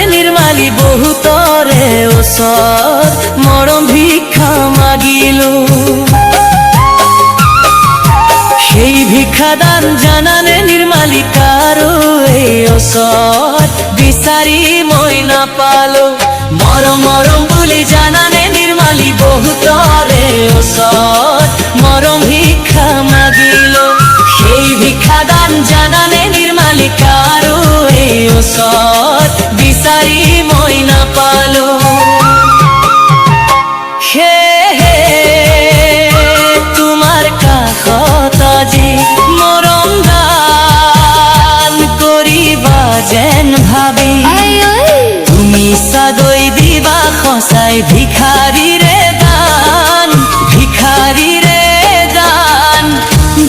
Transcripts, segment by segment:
নিৰ্মালি বহুতৰে ওচৰত মৰম ভিক্ষা মাগিলো সেই ভিক্ষাদান জানানে নিৰ্মালি কাৰো এই ওচৰত বিচাৰি মই নাপালো মৰম মৰম বুলি জানানে নিৰ্মালি বহুতৰে ওচৰত মৰম ভিক্ষা মাগিলো সেই ভিক্ষাদান জানানে নিৰ্মালি কাৰো এই ওচৰত বিচাৰি মই নাপালো তোমাৰ কাষত আজি মৰম দান কৰিবা যেন ভাবি তুমি চাদৈ দিবা সঁচাই ভিখাৰীৰে দান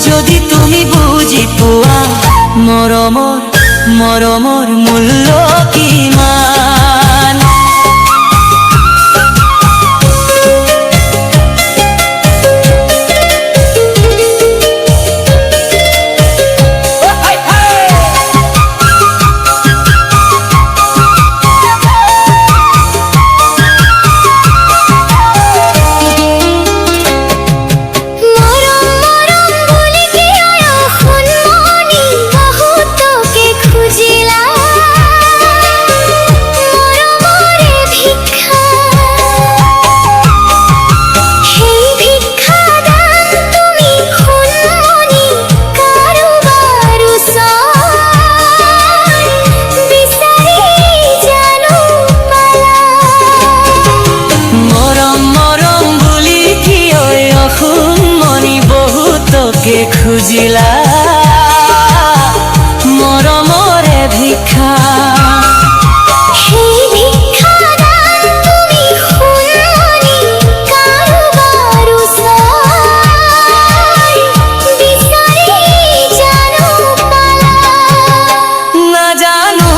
যদি তুমি বুজি পোৱা মৰমৰ মূল্য কিমান খুজিলা মৰমৰে ভিক্ষা সেই ভিক্ষাদান তুমি শুনি কাৰোবাৰ ওচৰত বিচাৰি জানো পালা নাজানো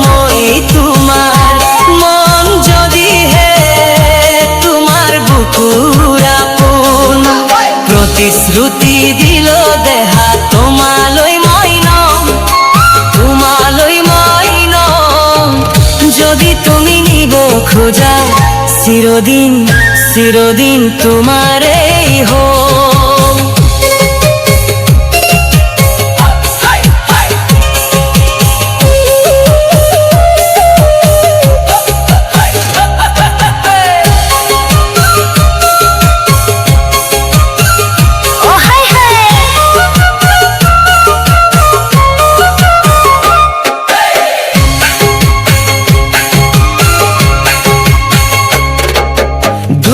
মই তোমাৰ মন যদিহে তোমাৰ বুকুৰ প্ৰতিশ্ৰুতি দিলো দেহা তোমালৈ মই নম যদি তুমি নিব খোজা চিৰদিন তোমাৰেই হম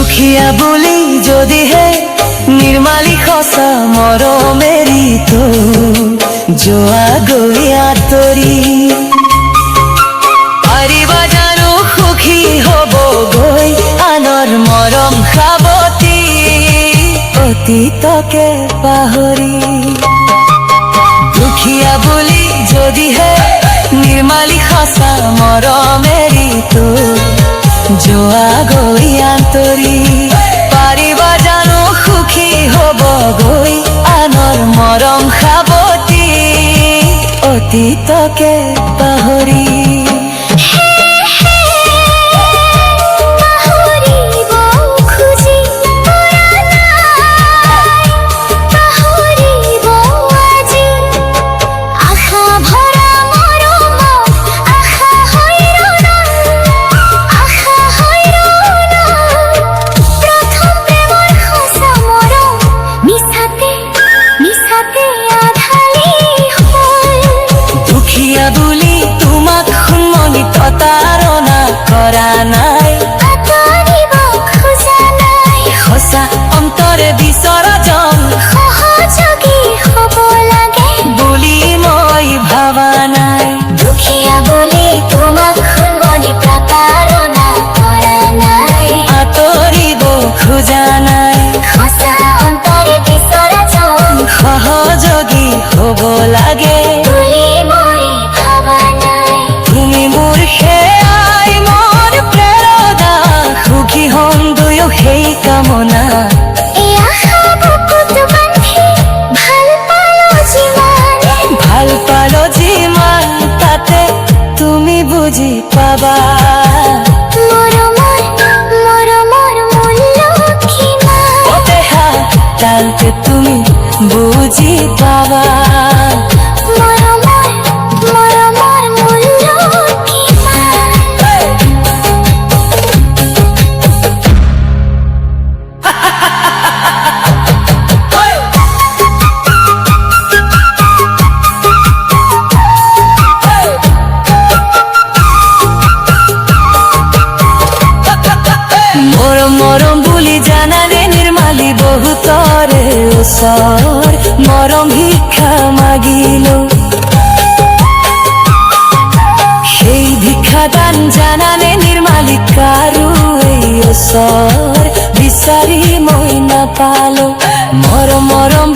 দুখীয়া বুলি যদিহে নিৰ্মালি সঁচা মৰমেৰি তো যোৱা গৈ আঁতৰি পাৰিবা জানো সুখী হ'ব গৈ আনৰ মৰম সাৱতি অতীতকে পাহৰি দুখীয়া বুলি যদিহে নিৰ্মালি সঁচা মৰমেৰি তো যোৱা গৈ আঁতৰি পাৰিবা জানো সুখী হ'ব গৈ আনৰ মৰম সাৱতি অতীতকে পাহৰি বুলি তোমাক শুনমনি প্ৰতাৰণা কৰা নাই সঁচা অন্তৰে বিচৰা জন সহযোগী হ'ব লাগে বুলি মই ভাবা নাই দুখীয়া বুলি তোমাক শুনমনি প্ৰতাৰণা কৰা নাই আঁতৰিব খোজা নাই সঁচা অন্তৰে বিচৰা জন সহযোগী হ'ব লাগে সেই কামনা ভাল পালো যিমান তাতে বুঝি পাবা তালতে তুমি বুঝি পাবা মরম মরম বুলি জানালে নির্মালি বহুতরে ওচৰ মৰম ভিক্ষা মাগিলো সেই ভিক্ষাদান জানালে নিৰ্মালি কাৰো এই ওচৰ বিচাৰি মই নাপালো মৰম মৰম